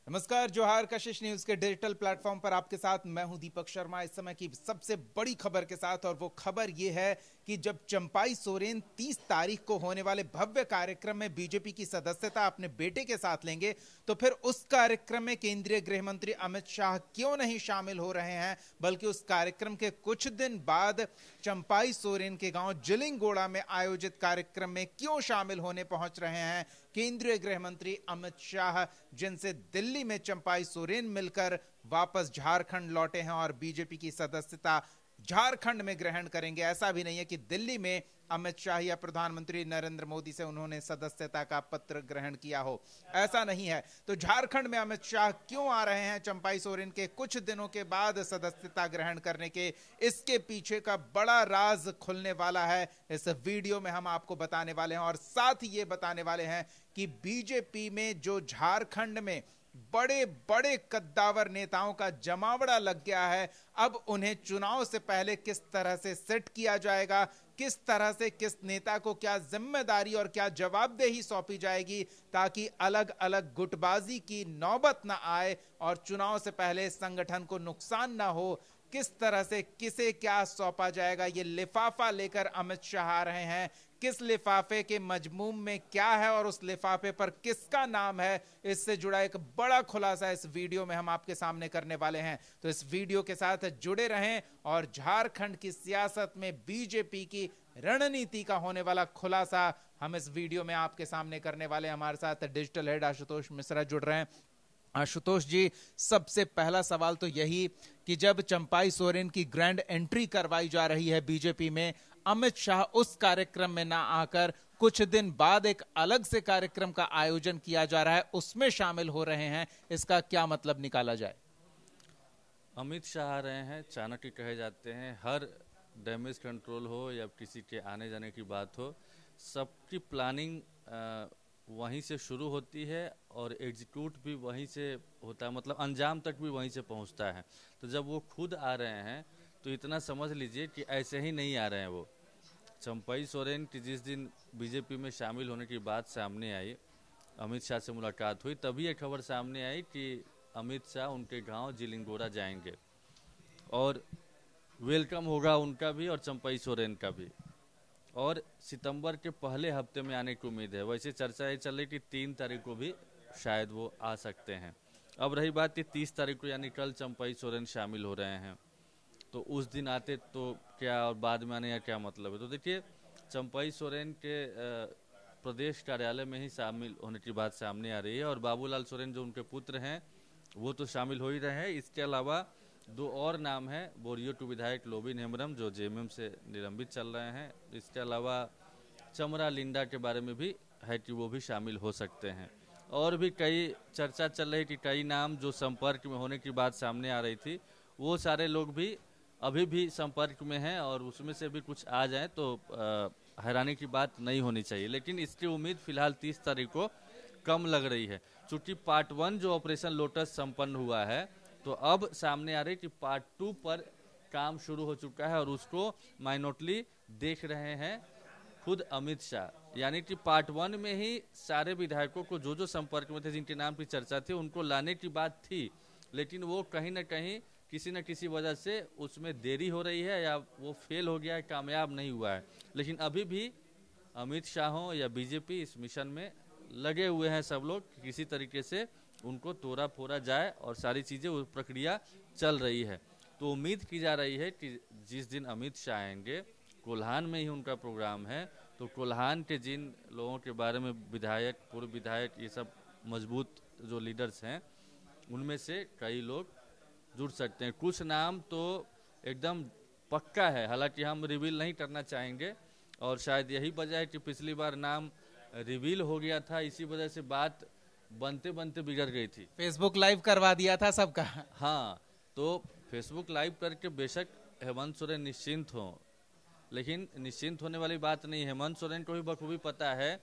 नमस्कार, जोहार। कशिश न्यूज के डिजिटल प्लेटफॉर्म पर आपके साथ मैं हूं दीपक शर्मा, इस समय की सबसे बड़ी खबर के साथ। और वो खबर ये है कि जब चंपाई सोरेन 30 तारीख को होने वाले भव्य कार्यक्रम में बीजेपी की सदस्यता अपने बेटे के साथ लेंगे, तो फिर उस कार्यक्रम में केंद्रीय गृह मंत्री अमित शाह क्यों नहीं शामिल हो रहे हैं, बल्कि उस कार्यक्रम के कुछ दिन बाद चंपाई सोरेन के गांव जिलिंगोड़ा में आयोजित कार्यक्रम में क्यों शामिल होने पहुंच रहे हैं केंद्रीय गृह मंत्री अमित शाह, जिनसे दिल्ली में चंपाई सोरेन मिलकर वापस झारखंड लौटे हैं और बीजेपी की सदस्यता झारखंड में ग्रहण करेंगे। ऐसा भी नहीं है कि दिल्ली में अमित शाह या प्रधानमंत्री नरेंद्र मोदी से उन्होंने सदस्यता का पत्र ग्रहण किया हो, ऐसा नहीं है। तो झारखंड में अमित शाह क्यों आ रहे हैं चंपाई सोरेन के कुछ दिनों के बाद सदस्यता ग्रहण करने के, इसके पीछे का बड़ा राज खुलने वाला है। इस वीडियो में हम आपको बताने वाले हैं और साथ ही ये बताने वाले हैं कि बीजेपी में जो झारखंड में बड़े बड़े कद्दावर नेताओं का जमावड़ा लग गया है, अब उन्हें चुनाव से पहले किस तरह से सेट किया जाएगा, किस तरह से किस नेता को क्या जिम्मेदारी और क्या जवाबदेही सौंपी जाएगी, ताकि अलग अलग गुटबाजी की नौबत ना आए और चुनाव से पहले संगठन को नुकसान ना हो। किस तरह से किसे क्या सौंपा जाएगा, ये लिफाफा लेकर अमित शाह आ रहे हैं। किस लिफाफे के मजमूम में क्या है और उस लिफाफे पर किसका नाम है, इससे जुड़ा एक बड़ा खुलासा इस वीडियो में हम आपके सामने करने वाले हैं। तो इस वीडियो के साथ जुड़े रहें और झारखंड की सियासत में बीजेपी की रणनीति का होने वाला खुलासा हम इस वीडियो में आपके सामने करने वाले हैं। हमारे साथ डिजिटल हेड आशुतोष मिश्रा जुड़ रहे हैं। आशुतोष जी, सबसे पहला सवाल तो यही कि जब चंपाई सोरेन की ग्रैंड एंट्री करवाई जा रही है बीजेपी में, अमित शाह उस कार्यक्रम में ना आकर कुछ दिन बाद एक अलग से कार्यक्रम का आयोजन किया जा रहा है, उसमें शामिल हो रहे हैं, इसका क्या मतलब निकाला जाए? अमित शाह आ रहे हैं, चाणक्य कहे जाते हैं। हर डैमेज कंट्रोल हो या किसी के आने जाने की बात हो, सबकी प्लानिंग वहीं से शुरू होती है और एग्जीक्यूट भी वहीं से होता है, मतलब अंजाम तक भी वहीं से पहुंचता है। तो जब वो खुद आ रहे हैं तो इतना समझ लीजिए कि ऐसे ही नहीं आ रहे हैं। वो चंपाई सोरेन की जिस दिन बीजेपी में शामिल होने की बात सामने आई, अमित शाह से मुलाकात हुई, तभी ये खबर सामने आई कि अमित शाह उनके गांव जिलिंगोरा जाएंगे और वेलकम होगा उनका भी और चंपाई सोरेन का भी। और सितंबर के पहले हफ्ते में आने की उम्मीद है। वैसे चर्चा ये चल रही कि 3 तारीख को भी शायद वो आ सकते हैं। अब रही बात कि 30 तारीख को यानी कल चंपाई सोरेन शामिल हो रहे हैं, तो उस दिन आते तो क्या और बाद में आने का क्या मतलब है? तो देखिए, चंपाई सोरेन के प्रदेश कार्यालय में ही शामिल होने की बात सामने आ रही है और बाबूलाल सोरेन जो उनके पुत्र हैं वो तो शामिल हो ही रहे हैं। इसके अलावा 2 और नाम हैं, बोरियो टू विधायक लोबिन हेम्ब्रम जो जेएमएम से निलंबित चल रहे हैं। इसके अलावा चमरा लिंडा के बारे में भी है कि वो भी शामिल हो सकते हैं। और भी कई चर्चा चल रही कि कई नाम जो संपर्क में होने की बात सामने आ रही थी, वो सारे लोग भी अभी भी संपर्क में हैं और उसमें से भी कुछ आ जाए तो हैरानी की बात नहीं होनी चाहिए। लेकिन इसकी उम्मीद फिलहाल 30 तारीख को कम लग रही है, चूंकि पार्ट 1 जो ऑपरेशन लोटस संपन्न हुआ है, तो अब सामने आ रही कि पार्ट 2 पर काम शुरू हो चुका है और उसको माइनोटली देख रहे हैं खुद अमित शाह। यानी कि पार्ट 1 में ही सारे विधायकों को जो संपर्क में थे, जिनके नाम की चर्चा थी, उनको लाने की बात थी, लेकिन वो कहीं ना कहीं किसी न किसी वजह से उसमें देरी हो रही है या वो फेल हो गया है, कामयाब नहीं हुआ है। लेकिन अभी भी अमित शाह हो या बीजेपी इस मिशन में लगे हुए हैं सब लोग, किसी तरीके से उनको तोड़ा फोड़ा जाए और सारी चीज़ें, वो प्रक्रिया चल रही है। तो उम्मीद की जा रही है कि जिस दिन अमित शाह आएंगे, कोल्हान में ही उनका प्रोग्राम है, तो कोल्हान के जिन लोगों के बारे में विधायक, पूर्व विधायक, ये सब मजबूत जो लीडर्स हैं, उनमें से कई लोग जुड़ सकते हैं। कुछ नाम तो एकदम पक्का है, हालांकि हम रिवील नहीं करना चाहेंगे और शायद यही वजह है कि पिछली बार नाम रिवील हो गया था, इसी वजह से बात बनते बनते बिगड़ गई थी। फेसबुक लाइव करवा दिया था सबका। हाँ, तो फेसबुक लाइव करके बेशक हेमंत सोरेन निश्चिंत हो, लेकिन निश्चिंत होने वाली बात नहीं। हेमंत सोरेन को भी बखूबी पता है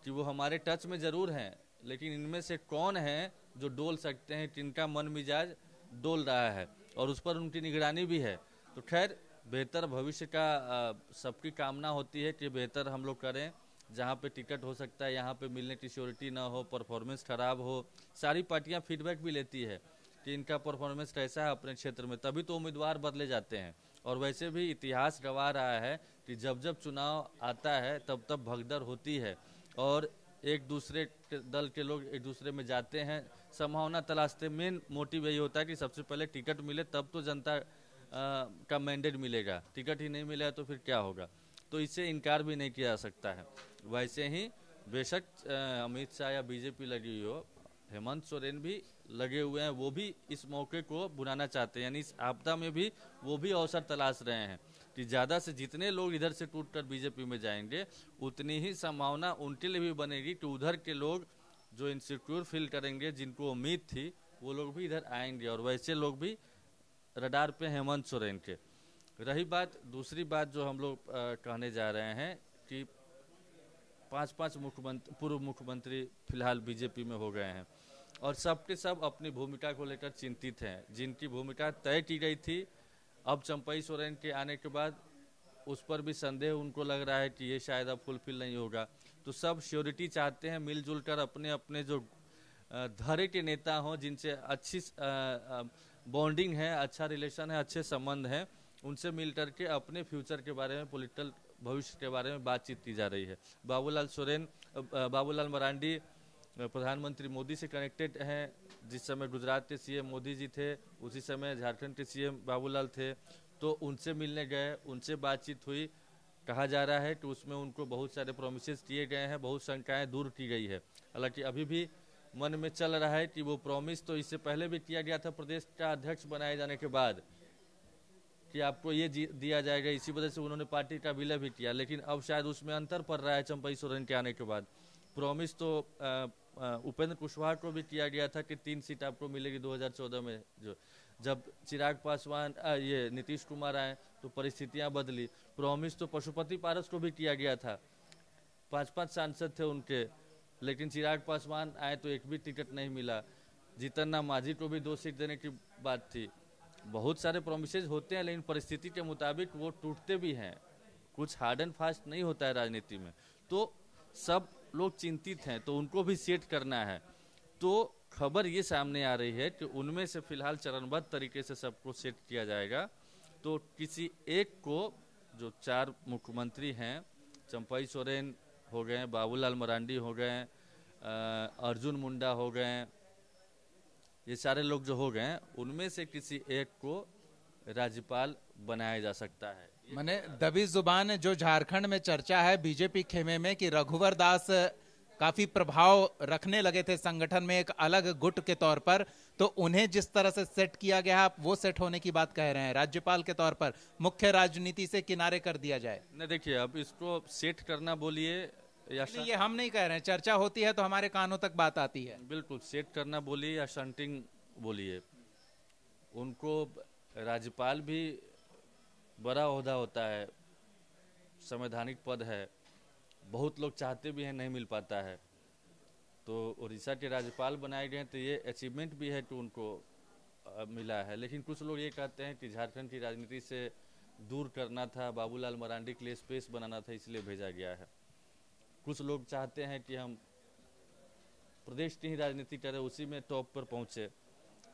कि वो हमारे टच में जरूर हैं, लेकिन इनमें से कौन है जो डोल सकते हैं, किनका मन मिजाज डोल रहा है, और उस पर उनकी निगरानी भी है। तो खैर, बेहतर भविष्य का सबकी कामना होती है कि बेहतर हम लोग करें, जहाँ पे टिकट हो सकता है यहाँ पे मिलने की श्योरिटी ना हो, परफॉर्मेंस खराब हो। सारी पार्टियां फीडबैक भी लेती है कि इनका परफॉर्मेंस कैसा है अपने क्षेत्र में, तभी तो उम्मीदवार बदले जाते हैं। और वैसे भी इतिहास गवाह रहा है कि जब जब चुनाव आता है तब तब भगदड़ होती है और एक दूसरे दल के लोग एक दूसरे में जाते हैं, संभावना तलाशते। मेन मोटिव यही होता है कि सबसे पहले टिकट मिले तब तो जनता का मैंडेट मिलेगा, टिकट ही नहीं मिलेगा तो फिर क्या होगा। तो इससे इनकार भी नहीं किया जा सकता है। वैसे ही बेशक अमित शाह या बीजेपी लगी हुई हो, हेमंत सोरेन भी लगे हुए हैं, वो भी इस मौके को बुलाना चाहते हैं, यानी इस आपदा में भी वो भी अवसर तलाश रहे हैं कि ज़्यादा से जितने लोग इधर से टूटकर बीजेपी में जाएंगे उतनी ही संभावना उनके लिए भी बनेगी कि उधर के लोग जो इनसिक्योर फील करेंगे, जिनको उम्मीद थी, वो लोग भी इधर आएंगे और वैसे लोग भी रडार पे हेमंत सोरेन के। रही बात, दूसरी बात जो हम लोग कहने जा रहे हैं कि 5 मुख्यमंत्री, पूर्व मुख्यमंत्री फिलहाल बीजेपी में हो गए हैं और सब के सब अपनी भूमिका को लेकर चिंतित हैं। जिनकी भूमिका तय की गई थी, अब चंपई सोरेन के आने के बाद उस पर भी संदेह उनको लग रहा है कि ये शायद अब फुलफिल नहीं होगा। तो सब श्योरिटी चाहते हैं, मिलजुल कर अपने अपने जो धरे के नेता हों, जिनसे अच्छी बॉन्डिंग है, अच्छा रिलेशन है, अच्छे संबंध हैं, उनसे मिल करके अपने फ्यूचर के बारे में, पॉलिटिकल भविष्य के बारे में बातचीत की जा रही है। बाबूलाल मरांडी प्रधानमंत्री मोदी से कनेक्टेड हैं। जिस समय गुजरात के सीएम मोदी जी थे, उसी समय झारखंड के सीएम बाबूलाल थे, तो उनसे मिलने गए, उनसे बातचीत हुई। कहा जा रहा है कि उसमें उनको बहुत सारे प्रोमिसेस किए गए हैं, बहुत शंकाएं दूर की गई है। हालांकि अभी भी मन में चल रहा है कि वो प्रॉमिस तो इससे पहले भी किया गया था प्रदेश का अध्यक्ष बनाए जाने के बाद कि आपको ये दिया जाएगा, इसी वजह से उन्होंने पार्टी का विलय भी किया, लेकिन अब शायद उसमें अंतर पड़ रहा है चंपई सोरेन के आने के बाद। प्रॉमिस तो उपेंद्र कुशवाहा को भी किया गया था कि 3 सीट आपको मिलेगी 2014 में। जो जब चिराग पासवान ये नीतीश कुमार आए तो परिस्थितियां बदली। प्रॉमिस तो पशुपति पारस को भी किया गया था, 5 सांसद थे उनके, लेकिन चिराग पासवान आए तो एक भी टिकट नहीं मिला। जीतन राम मांझी को भी 2 सीट देने की बात थी। बहुत सारे प्रोमिसेज होते हैं, लेकिन परिस्थिति के मुताबिक वो टूटते भी हैं। कुछ हार्ड एंड फास्ट नहीं होता है राजनीति में। तो सब लोग चिंतित हैं, तो उनको भी सेट करना है। तो खबर ये सामने आ रही है कि उनमें से फिलहाल चरणबद्ध तरीके से सबको सेट किया जाएगा। तो किसी एक को, जो 4 मुख्यमंत्री हैं, चंपई सोरेन हो गए, बाबूलाल मरांडी हो गए, अर्जुन मुंडा हो गए, ये सारे लोग जो हो गए, उनमें से किसी एक को राज्यपाल बनाया जा सकता है। मैंने दबी जुबान जो झारखंड में चर्चा है बीजेपी खेमे में कि रघुवर दास काफी प्रभाव रखने लगे थे संगठन में एक अलग गुट के तौर पर, तो उन्हें जिस तरह से सेट किया गया, आप वो सेट होने की बात कह रहे हैं, राज्यपाल के तौर पर मुख्य राजनीति से किनारे कर दिया जाए। नहीं, देखिए, अब इसको सेट करना बोलिए या ये हम नहीं कह रहे हैं, चर्चा होती है तो हमारे कानों तक बात आती है। बिल्कुल, सेट करना बोलिए या शंटिंग बोलिए, उनको राज्यपाल भी बड़ा ओहदा होता है, संवैधानिक पद है, बहुत लोग चाहते भी हैं, नहीं मिल पाता है। तो उड़ीसा के राज्यपाल बनाए गए, तो ये अचीवमेंट भी है कि उनको मिला है। लेकिन कुछ लोग ये कहते हैं कि झारखंड की राजनीति से दूर करना था, बाबूलाल मरांडी के लिए स्पेस बनाना था, इसलिए भेजा गया है। कुछ लोग चाहते हैं कि हम प्रदेश की ही राजनीति करें, उसी में टॉप पर पहुंचे।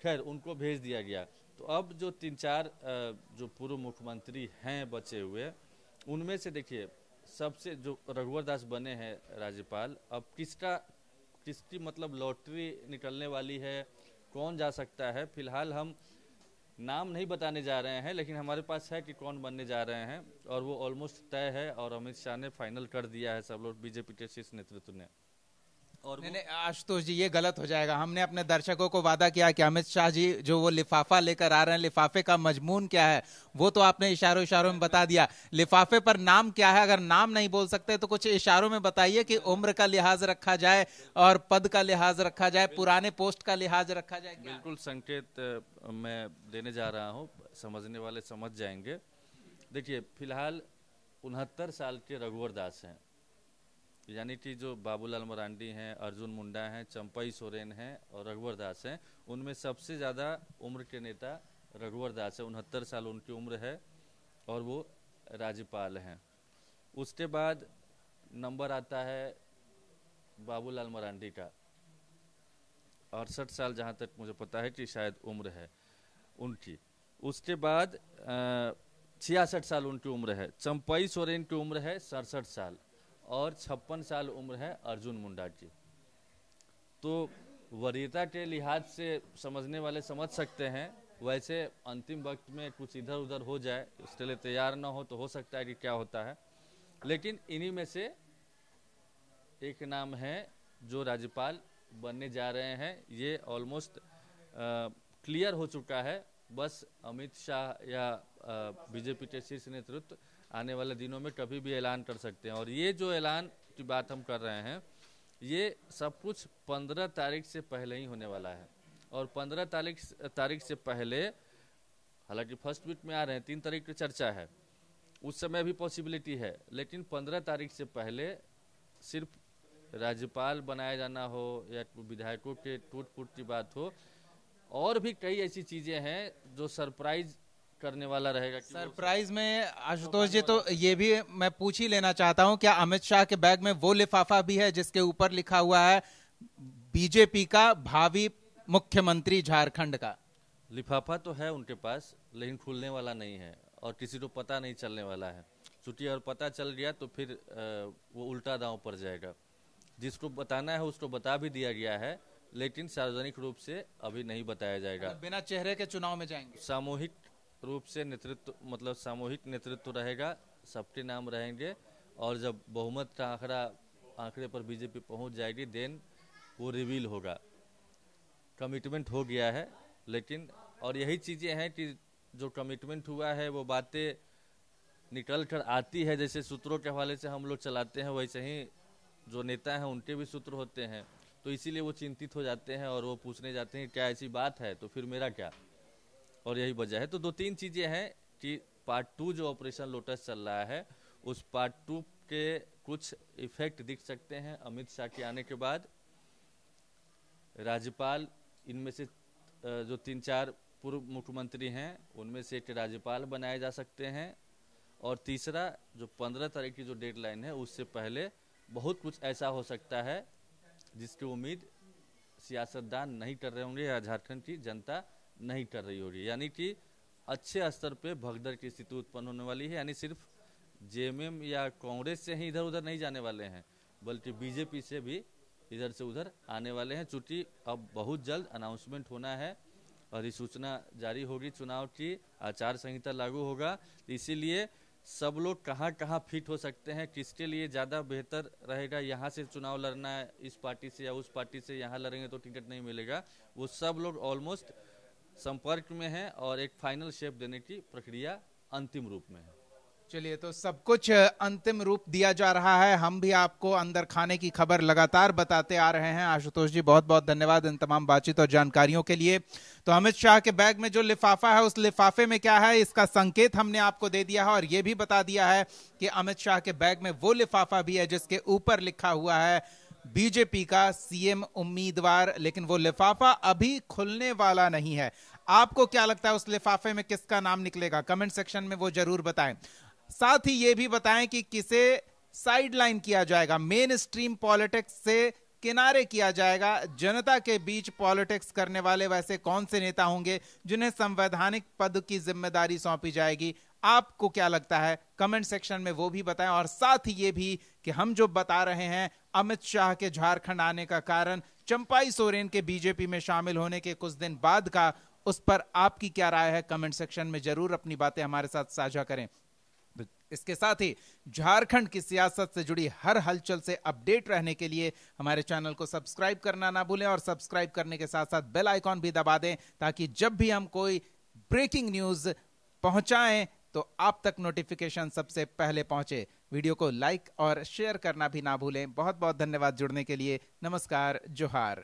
खैर, उनको भेज दिया गया। तो अब जो 3-4 जो पूर्व मुख्यमंत्री हैं बचे हुए, उनमें से देखिए, सबसे जो रघुवर दास बने हैं राज्यपाल, अब किसकी मतलब लॉटरी निकलने वाली है, कौन जा सकता है, फिलहाल हम नाम नहीं बताने जा रहे हैं, लेकिन हमारे पास है कि कौन बनने जा रहे हैं और वो ऑलमोस्ट तय है और अमित शाह ने फाइनल कर दिया है, सब लोग बीजेपी के शीर्ष नेतृत्व ने। और नहीं, आशुतोष जी, ये गलत हो जाएगा। हमने अपने दर्शकों को वादा किया कि अमित शाह जी जो वो लिफाफा लेकर आ रहे हैं, लिफाफे का मजमून क्या है वो तो आपने इशारों इशारों में बता दिया। लिफाफे पर नाम क्या है, अगर नाम नहीं बोल सकते तो कुछ इशारों में बताइए कि उम्र का लिहाज रखा जाए और पद का लिहाज रखा जाए, पुराने पोस्ट का लिहाज रखा जाए। बिल्कुल संकेत मैं देने जा रहा हूँ, समझने वाले समझ जाएंगे। देखिए, फिलहाल 69 साल के रघुवर दास हैं, यानी कि जो बाबूलाल मरांडी हैं, अर्जुन मुंडा हैं, चंपई सोरेन हैं और रघुवर दास हैं, उनमें सबसे ज़्यादा उम्र के नेता रघुवर दास है। 69 साल उनकी उम्र है और वो राज्यपाल हैं। उसके बाद नंबर आता है बाबूलाल मरांडी का, 68 साल जहाँ तक मुझे पता है कि शायद उम्र है उनकी। उसके बाद 66 साल उनकी उम्र है। चंपाई सोरेन की उम्र है 67 साल और 56 साल उम्र है अर्जुन मुंडा की। तो वरीयता के लिहाज से समझने वाले समझ सकते हैं। वैसे अंतिम वक्त में कुछ इधर उधर हो जाए, उसके लिए तैयार ना हो तो हो सकता है कि क्या होता है। लेकिन इन्हीं में से एक नाम है जो राज्यपाल बनने जा रहे हैं। ये ऑलमोस्ट क्लियर हो चुका है। बस अमित शाह या बीजेपी के शीर्ष नेतृत्व आने वाले दिनों में कभी भी ऐलान कर सकते हैं। और ये जो ऐलान की बात हम कर रहे हैं, ये सब कुछ 15 तारीख से पहले ही होने वाला है। और 15 तारीख से पहले, हालांकि फर्स्ट वीक में आ रहे हैं, 3 तारीख की चर्चा है, उस समय भी पॉसिबिलिटी है। लेकिन 15 तारीख से पहले सिर्फ राज्यपाल बनाया जाना हो या विधायकों के टूट फूट की बात हो, और भी कई ऐसी चीजें हैं जो सरप्राइज करने वाला रहेगा। सरप्राइज में आशुतोष जी, तो ये भी मैं पूछ ही लेना चाहता हूं, क्या अमित शाह के बैग में वो लिफाफा भी है जिसके ऊपर लिखा हुआ है बीजेपी का भावी मुख्यमंत्री झारखंड का? लिफाफा तो है उनके पास, लेकिन खुलने वाला नहीं है और किसी को पता नहीं चलने वाला है। चूंकि और पता चल गया तो फिर वो उल्टा दांव पड़ जाएगा। जिसको बताना है उसको बता भी दिया गया है, लेकिन सार्वजनिक रूप से अभी नहीं बताया जाएगा। बिना चेहरे के चुनाव में जाएंगे। सामूहिक रूप से नेतृत्व, मतलब सामूहिक नेतृत्व रहेगा, सबके नाम रहेंगे। और जब बहुमत का आंकड़े पर बीजेपी पहुंच जाएगी, देन वो रिवील होगा। कमिटमेंट हो गया है, लेकिन और यही चीजें हैं कि जो कमिटमेंट हुआ है वो बातें निकल कर आती है। जैसे सूत्रों के हवाले से हम लोग चलाते हैं, वैसे ही जो नेता हैं उनके भी सूत्र होते हैं। तो इसीलिए वो चिंतित हो जाते हैं और वो पूछने जाते हैं क्या ऐसी बात है तो फिर मेरा क्या, और यही वजह है। तो 2-3 चीजें हैं कि पार्ट 2 जो ऑपरेशन लोटस चल रहा है, उस पार्ट 2 के कुछ इफेक्ट दिख सकते हैं अमित शाह के आने के बाद। राज्यपाल, इनमें से जो 3-4 पूर्व मुख्यमंत्री हैं उनमें से एक राज्यपाल बनाए जा सकते हैं। और तीसरा, जो 15 तारीख की जो डेडलाइन है उससे पहले बहुत कुछ ऐसा हो सकता है जिसकी उम्मीद सियासतदान नहीं कर रहे होंगे या झारखंड की जनता नहीं कर रही होगी। यानी कि अच्छे स्तर पे भगदड़ की स्थिति उत्पन्न होने वाली है। यानी सिर्फ जेएमएम या कांग्रेस से ही इधर उधर नहीं जाने वाले हैं, बल्कि बीजेपी से भी इधर से उधर आने वाले हैं। चूंकि अब बहुत जल्द अनाउंसमेंट होना है, अधिसूचना जारी होगी, चुनाव की आचार संहिता लागू होगा। इसीलिए सब लोग कहाँ कहाँ फिट हो सकते हैं, किसके लिए ज़्यादा बेहतर रहेगा, यहाँ से चुनाव लड़ना है इस पार्टी से या उस पार्टी से, यहाँ लड़ेंगे तो टिकट नहीं मिलेगा, वो सब लोग ऑलमोस्ट संपर्क में हैं और एक फाइनल शेप देने की प्रक्रिया अंतिम रूप में है। चलिए, तो सब कुछ अंतिम रूप दिया जा रहा है। हम भी आपको अंदर खाने की खबर लगातार बताते आ रहे हैं। आशुतोष जी, बहुत बहुत धन्यवाद इन तमाम बातचीत और जानकारियों के लिए। तो अमित शाह के बैग में जो लिफाफा है, उस लिफाफे में क्या है, इसका संकेत हमने आपको दे दिया है और यह भी बता दिया है कि अमित शाह के बैग में वो लिफाफा भी है जिसके ऊपर लिखा हुआ है बीजेपी का सीएम उम्मीदवार। लेकिन वो लिफाफा अभी खुलने वाला नहीं है। आपको क्या लगता है उस लिफाफे में किसका नाम निकलेगा? कमेंट सेक्शन में वो जरूर बताएं। साथ ही ये भी बताएं कि किसे साइडलाइन किया जाएगा, मेन स्ट्रीम पॉलिटिक्स से किनारे किया जाएगा। जनता के बीच पॉलिटिक्स करने वाले वैसे कौन से नेता होंगे जिन्हें संवैधानिक पद की जिम्मेदारी सौंपी जाएगी? आपको क्या लगता है? कमेंट सेक्शन में वो भी बताएं। और साथ ही ये भी कि हम जो बता रहे हैं अमित शाह के झारखंड आने का कारण चंपाई सोरेन के बीजेपी में शामिल होने के कुछ दिन बाद का, उस पर आपकी क्या राय है? कमेंट सेक्शन में जरूर अपनी बातें हमारे साथ साझा करें। इसके साथ ही झारखंड की सियासत से जुड़ी हर हलचल से अपडेट रहने के लिए हमारे चैनल को सब्सक्राइब करना ना भूलें और सब्सक्राइब करने के साथ साथ बेल आइकॉन भी दबा दें, ताकि जब भी हम कोई ब्रेकिंग न्यूज पहुंचाएं तो आप तक नोटिफिकेशन सबसे पहले पहुंचे। वीडियो को लाइक और शेयर करना भी ना भूलें। बहुत बहुत धन्यवाद जुड़ने के लिए। नमस्कार, जोहार।